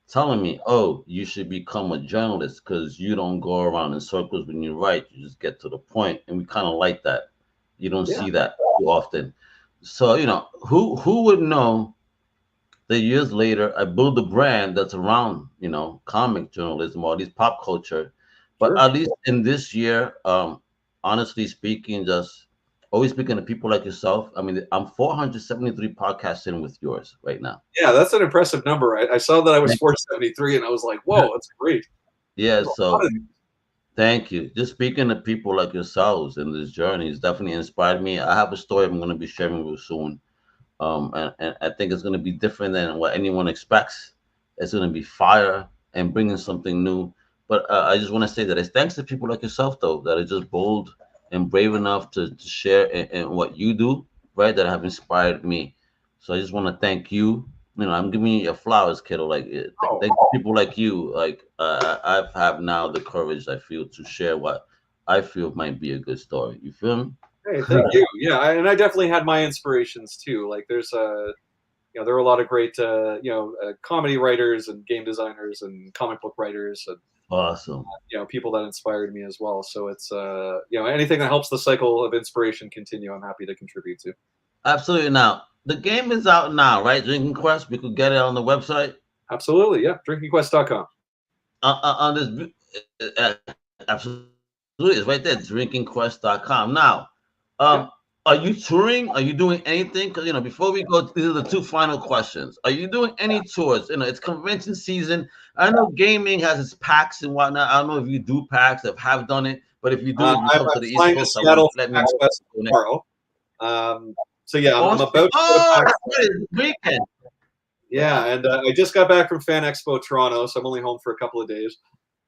telling me, "Oh, you should become a journalist because you don't go around in circles when you write. You just get to the point." And we kind of like that. You don't see that too often. So who would know that years later I build a brand that's around comic journalism or at least pop culture. But at least in this year, honestly speaking, just always speaking to people like yourself. I mean, I'm 473 podcasts in with yours right now. Yeah, that's an impressive number. I saw that I was 473 and I was like, whoa, that's great. Yeah, so thank you. Just speaking to people like yourselves in this journey has definitely inspired me. I have a story I'm going to be sharing with you soon. And I think it's going to be different than what anyone expects. It's going to be fire and bringing something new. But I just want to say that it's thanks to people like yourself, though, that are just bold and brave enough to share in what you do, right, that have inspired me. So I just want to thank you. I'm giving you your flowers, kiddo. Like, thank people like you. Like, I have now the courage, I feel, to share what I feel might be a good story. You feel me? Hey, thank you. Yeah, and I definitely had my inspirations too. Like, there's there were a lot of great comedy writers and game designers and comic book writers and awesome people that inspired me as well. So it's anything that helps the cycle of inspiration continue, I'm happy to contribute to. Absolutely. Now the game is out now, right? Drinking Quest. We could get it on the website. Absolutely, yeah. drinkingquest.com. On this, absolutely, it's right there. drinkingquest.com. Now, are you touring? Are you doing anything? Because before we go, these are the two final questions. Are you doing any tours? It's convention season. I know gaming has its packs and whatnot. I don't know if you do packs, if have done it, but if you do, if you come to the East Coast, Seattle let me know. Tomorrow. So yeah, I'm about to go to weekend. Yeah, and I just got back from Fan Expo Toronto, so I'm only home for a couple of days.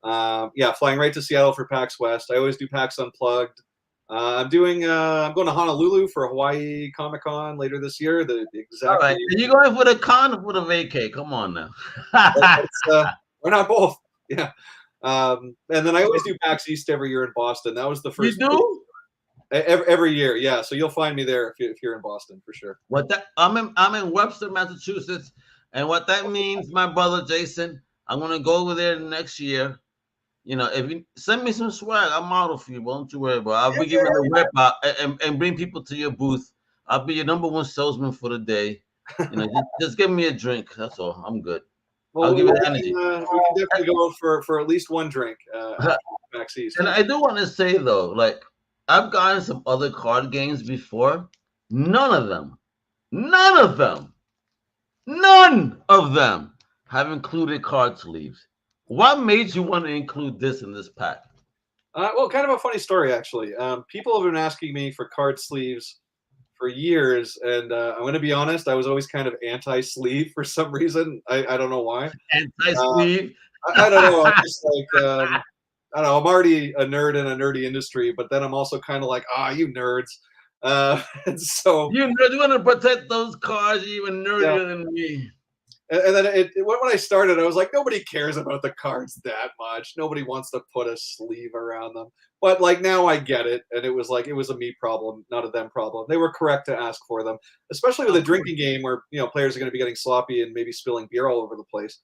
Flying right to Seattle for PAX West. I always do PAX Unplugged. I'm going to Honolulu for Hawaii Comic Con later this year. The exact. All right, are you going for the con or for the vacay? Come on now. We're not both. Yeah. And then I always do PAX East every year in Boston. That was the first. You do? Every year, yeah. So you'll find me there if you're in Boston for sure. I'm in Webster, Massachusetts, and what that means, my brother Jason, I'm gonna go over there next year. If you send me some swag, I'll model for you. Don't you worry about it. I'll be giving the whip out and bring people to your booth. I'll be your #1 salesman for the day. Just give me a drink. That's all. I'm good. Well, I'll give you the energy. We can definitely go for at least one drink. PAX East. And I do want to say though, like, I've gotten some other card games before. None of them have included card sleeves. What made you want to include this in this pack? Well, kind of a funny story, actually. People have been asking me for card sleeves for years, and I'm going to be honest, I was always kind of anti-sleeve for some reason. I don't know why. Anti-sleeve? I don't know. I'm just like... I don't know, I'm already a nerd in a nerdy industry, but then I'm also kind of like, you nerds. And so you're going to protect those cards even nerdier than me. And then when I started, I was like, nobody cares about the cards that much. Nobody wants to put a sleeve around them. But like now I get it. And it was a me problem, not a them problem. They were correct to ask for them, especially with a drinking game where, players are going to be getting sloppy and maybe spilling beer all over the place.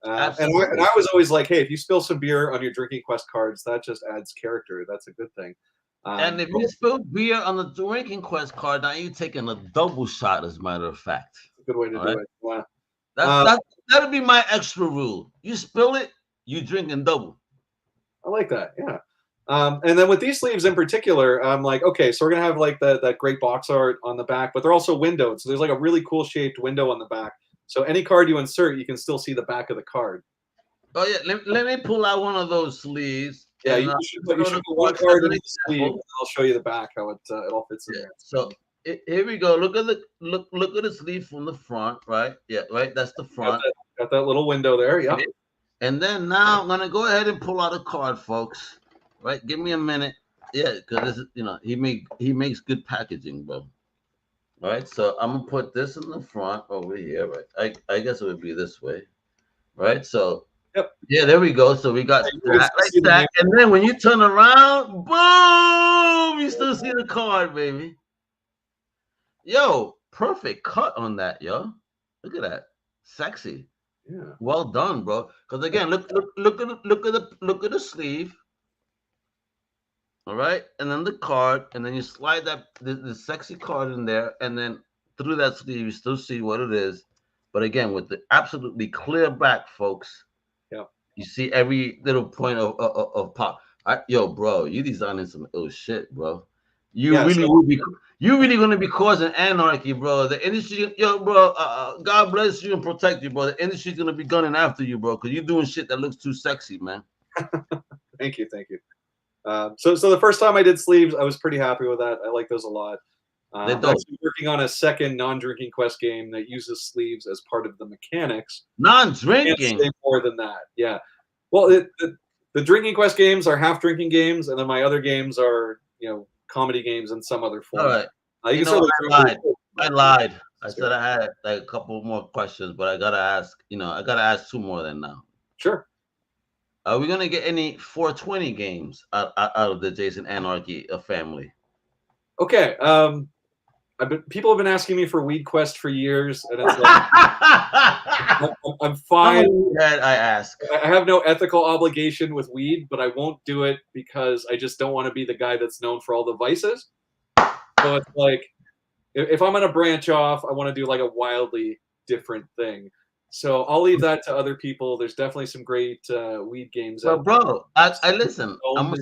And I was always like, hey, if you spill some beer on your Drinking Quest cards, that just adds character. That's a good thing. And if you spill beer on the Drinking Quest card, now you're taking a double shot, as a matter of fact. That's a good way to do it. Yeah. That'll be my extra rule. You spill it, you drink in double. I like that. Yeah. And then with these sleeves in particular, I'm like, okay, so we're gonna have like that great box art on the back, but they're also windowed. So there's like a really cool shaped window on the back. So any card you insert, you can still see the back of the card. Oh yeah, let me pull out one of those sleeves. Yeah, you should put one card in the sleeve. And I'll show you the back how it all fits in there. So here we go. Look at the sleeve from the front, right? Yeah, right. That's the front. Got that little window there. Yeah. And then now I'm gonna go ahead and pull out a card, folks. Right? Give me a minute. Yeah, because this is, he makes good packaging, bro. All right. So I'm gonna put this in the front over here. Right. I guess it would be this way. Right. So. Yep. Yeah, there we go. So we got that like that. And then when you turn around, boom, you still see the card, baby. Yo, perfect cut on that, yo. Look at that. Sexy. Yeah. Well done, bro. Because again, look at the sleeve. All right. And then the card. And then you slide the sexy card in there. And then through that sleeve, you still see what it is. But again, with the absolutely clear back, folks. You see every little point of pop. Yo, bro, you designing some ill shit, bro. You really gonna be causing anarchy, bro. The industry, yo, bro. God bless you and protect you, bro. The industry's gonna be gunning after you, bro, because you're doing shit that looks too sexy, man. Thank you. So the first time I did sleeves, I was pretty happy with that. I like those a lot. I'm actually working on a second non-drinking quest game that uses sleeves as part of the mechanics. Non-drinking? Can't say more than that. Yeah. Well, the drinking quest games are half drinking games, and then my other games are comedy games in some other form. All right. I lied. I said I had like a couple more questions, but I gotta ask two more than now. Sure. Are we gonna get any 420 games out of the Jason Anarchy family? Okay. People have been asking me for Weed Quest for years, and it's like I'm fine. I ask. I have no ethical obligation with weed, but I won't do it because I just don't want to be the guy that's known for all the vices. So it's like, if I'm going to branch off, I want to do like a wildly different thing. So I'll leave that to other people. There's definitely some great weed games. But bro, I listen. I'm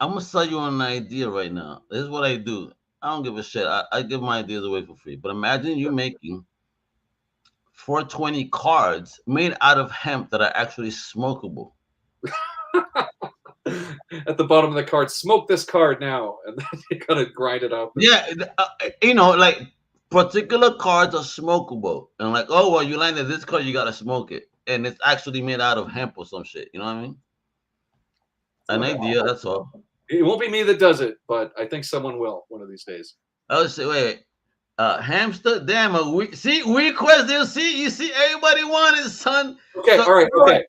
gonna sell you an idea right now. This is what I do. I don't give a shit. I give my ideas away for free. But imagine you making 420 cards made out of hemp that are actually smokable. At the bottom of the card, smoke this card now, and then you gotta grind it up. Yeah, like particular cards are smokable, and like, oh well, you landed this card, you gotta smoke it, and it's actually made out of hemp or some shit. You know what I mean? An idea, that's all. It won't be me that does it, but I think someone will one of these days. Oh, wait. Hamster, damn, weed quest. You see, everybody wanted, son. Okay, so, all right.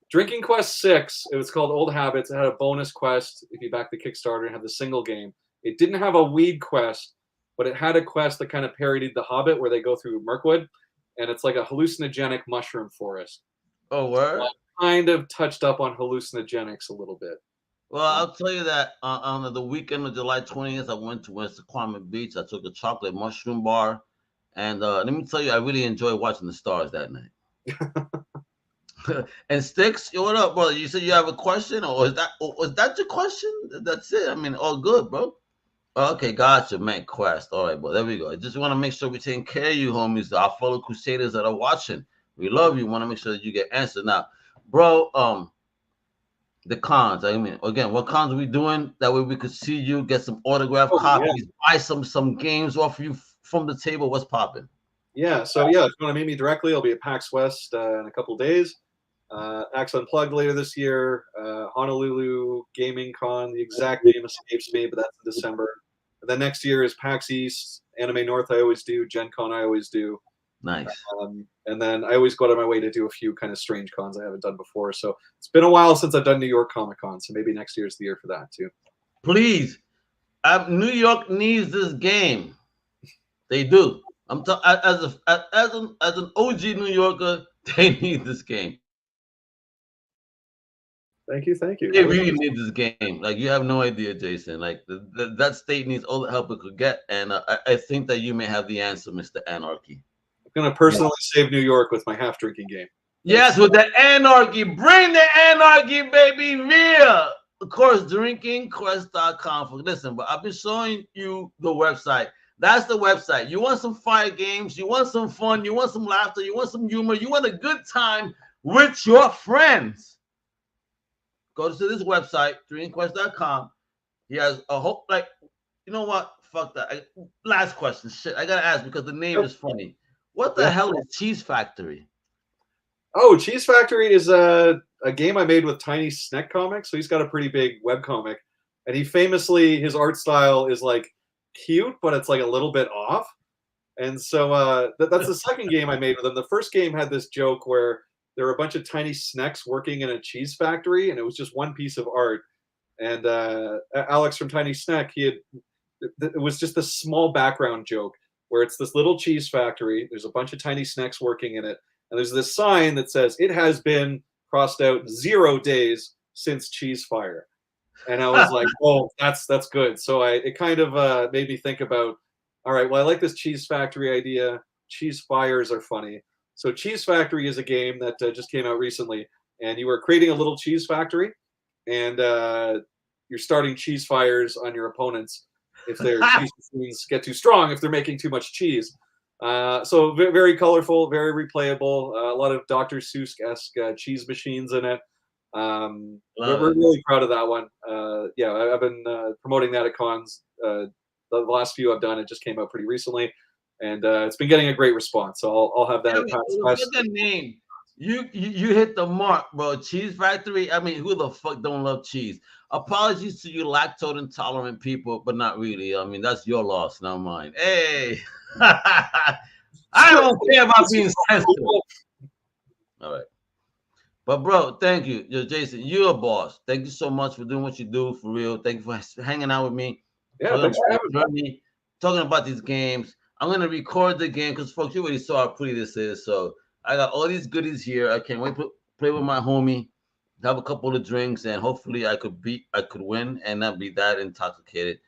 Drinking Quest 6, it was called Old Habits. It had a bonus quest if you back the Kickstarter and had the single game. It didn't have a weed quest, but it had a quest that kind of parodied The Hobbit, where they go through Mirkwood, and it's like a hallucinogenic mushroom forest. Oh, word? So I kind of touched up on hallucinogenics a little bit. Well, I'll tell you that on the weekend of July 20th, I went to West Aquaman Beach. I took a chocolate mushroom bar, and let me tell you, I really enjoyed watching the stars that night. And Sticks, what up, brother? You said you have a question, or was that your question? That's it. I mean, all good, bro. Okay, gotcha, man. Quest. All right, bro. There we go. I just want to make sure we're taking care of you, homies, our fellow Crusaders that are watching. We love you. Want to make sure that you get answered. Now, bro, the cons. I mean, again, what cons are we doing? That way we could see you, get some autograph copies, buy some games off you from the table. What's popping? Yeah, so yeah, if you want to meet me directly, I'll be at PAX West in a couple of days. PAX Unplugged later this year. Honolulu Gaming Con, the exact name escapes me, but that's in December. And then next year is PAX East, Anime North. I always do Gen Con. I always do. Nice. And then I always go out of my way to do a few kind of strange cons I haven't done before. So it's been a while since I've done New York Comic Con. So maybe next year's the year for that too. Please, New York needs this game. They do. As an OG New Yorker, they need this game. Thank you. They really need this game. Like, you have no idea, Jason. Like, that state needs all the help it could get, and I think that you may have the answer, Mr. Anarchy. I'm gonna personally save New York with my half-drinking game. Yes, with the Anarchy. Bring the Anarchy, baby, real. Of course, drinkingquest.com. Listen, but I've been showing you the website. That's the website. You want some fire games, you want some fun, you want some laughter, you want some humor, you want a good time with your friends. Go to this website, drinkingquest.com. He has a whole, like, you know what? Fuck that. Last question. Shit, I gotta ask because the name is funny. What the hell is Cheese Factory? Oh, Cheese Factory is a game I made with Tiny Sneck Comics. So he's got a pretty big webcomic. And he famously, his art style is like cute, but it's like a little bit off. And so that's the second game I made with him. The first game had this joke where there were a bunch of tiny snecks working in a cheese factory, and it was just one piece of art. And Alex from Tiny Sneck, it was just a small background joke where it's this little cheese factory. There's a bunch of tiny snecks working in it. And there's this sign that says, it has been crossed out 0 days since cheese fire. And I was like, oh, that's good. So it kind of made me think about, all right, well, I like this cheese factory idea. Cheese fires are funny. So Cheese Factory is a game that just came out recently. And you are creating a little cheese factory. And you're starting cheese fires on your opponents if their cheese machines get too strong, if they're making too much cheese. So very colorful, very replayable. A lot of Dr. Seuss-esque cheese machines in it. We're really proud of that one. Yeah, I've been promoting that at cons. The last few I've done, it just came out pretty recently, and it's been getting a great response. So I'll have that. Look at the name. You hit the mark, bro. Cheese Factory. I mean, who the fuck don't love cheese? Apologies to you lactose intolerant people, but not really. I mean, that's your loss, not mine. Hey, I don't care about being sensitive. All right. But bro, thank you. Yo, Jason, you're a boss. Thank you so much for doing what you do, for real. Thank you for hanging out with me. Yeah, thanks for having me. Talking about these games. I'm gonna record the game because folks, you already saw how pretty this is. So I got all these goodies here. I can't wait to play with my homie, have a couple of drinks, and hopefully I could win and not be that intoxicated.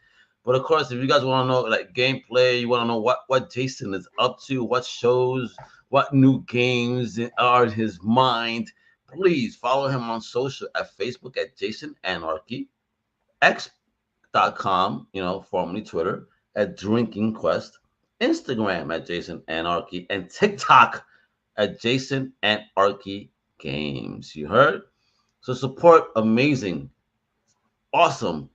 But of course, if you guys want to know like gameplay, you want to know what Jason is up to, what shows, what new games are in his mind, please follow him on social at Facebook at Jason Anarchy, X.com, formerly Twitter at Drinking Quest, Instagram at Jason Anarchy, and TikTok at Jason Anarchy Games. You heard? So support amazing, awesome,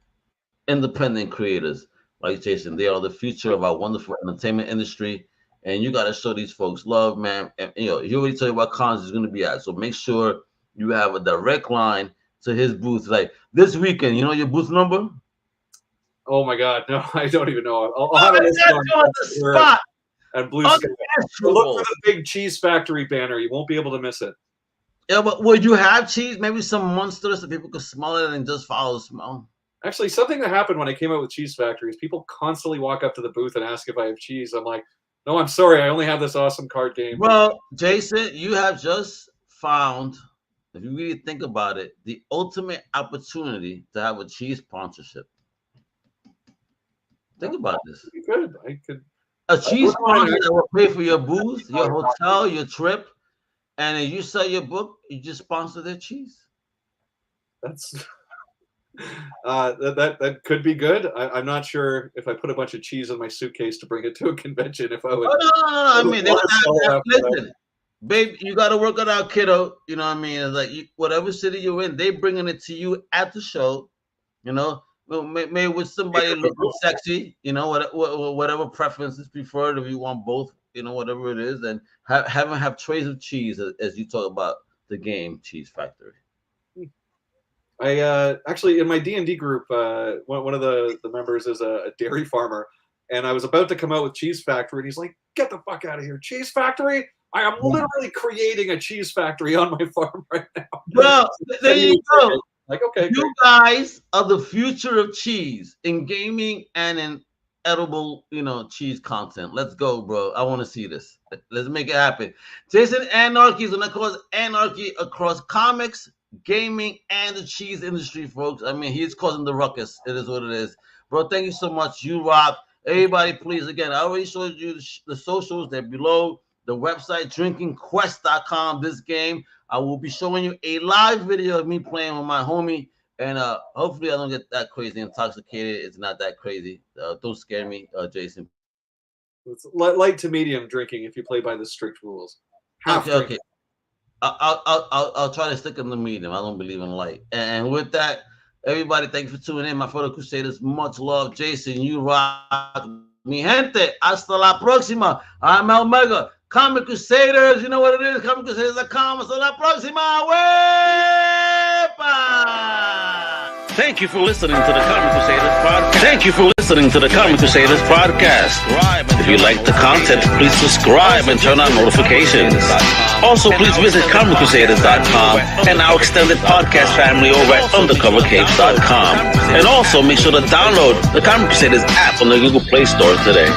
independent creators like Jason. They are the future of our wonderful entertainment industry. And you got to show these folks love, man. And, he already told you what cons is going to be at. So make sure you have a direct line to his booth. Like this weekend, you know your booth number? Oh my God, no, I don't even know. I'll have it on the spot at Blue Sky. Look for the big Cheese Factory banner. You won't be able to miss it. Yeah, but would you have cheese? Maybe some monsters so people could smell it and just follow the smell. Actually, something that happened when I came out with Cheese Factory is people constantly walk up to the booth and ask if I have cheese. I'm like, no, I'm sorry. I only have this awesome card game. Well, Jason, you have just found, if you really think about it, the ultimate opportunity to have a cheese sponsorship. Think about this. Good. I could. A cheese sponsor that will pay for your booth, your hotel, your trip, and if you sell your book, you just sponsor their cheese. That's that could be good. I'm not sure if I put a bunch of cheese in my suitcase to bring it to a convention if I would. Oh, no. I mean, listen, babe, you got to work it out, kiddo. You know what I mean? It's like whatever city you're in, they bringing it to you at the show. Maybe with somebody looking sexy. Whatever preferences preferred. If you want both, whatever it is, and have trays of cheese as you talk about the game Cheese Factory. I actually in my D&D group, one of the members is a dairy farmer, and I was about to come out with Cheese Factory, and he's like, "Get the fuck out of here, Cheese Factory! I am literally creating a cheese factory on my farm right now." Well, there you go. Like, okay, you great. guys are the future of cheese in gaming and in edible, cheese content. Let's go, bro. I want to see this. Let's make it happen. Jason Anarchy is going to cause anarchy across comics, gaming, and the cheese industry, folks. I mean, he's causing the ruckus. It is what it is. Bro, thank you so much. You rock. Everybody, please, again, I already showed you the socials. They're below. The website, drinkingquest.com. This game, I will be showing you a live video of me playing with my homie. And hopefully I don't get that crazy intoxicated. It's not that crazy. Don't scare me, Jason. It's light to medium drinking if you play by the strict rules. Okay. I'll try to stick in the medium. I don't believe in light. And with that, everybody, thank you for tuning in. My fellow Crusaders, much love. Jason, you rock. Mi gente, hasta la próxima. I'm Omega. Comic Crusaders, you know what it is. comiccrusaders.com. Hasta la próxima. Wepa! Thank you for listening to the Comic Crusaders podcast. If you like the content, please subscribe and turn on notifications. Also, please visit comiccrusaders.com and our extended podcast family over at undercovercapes.com. And also, make sure to download the Comic Crusaders app on the Google Play Store today.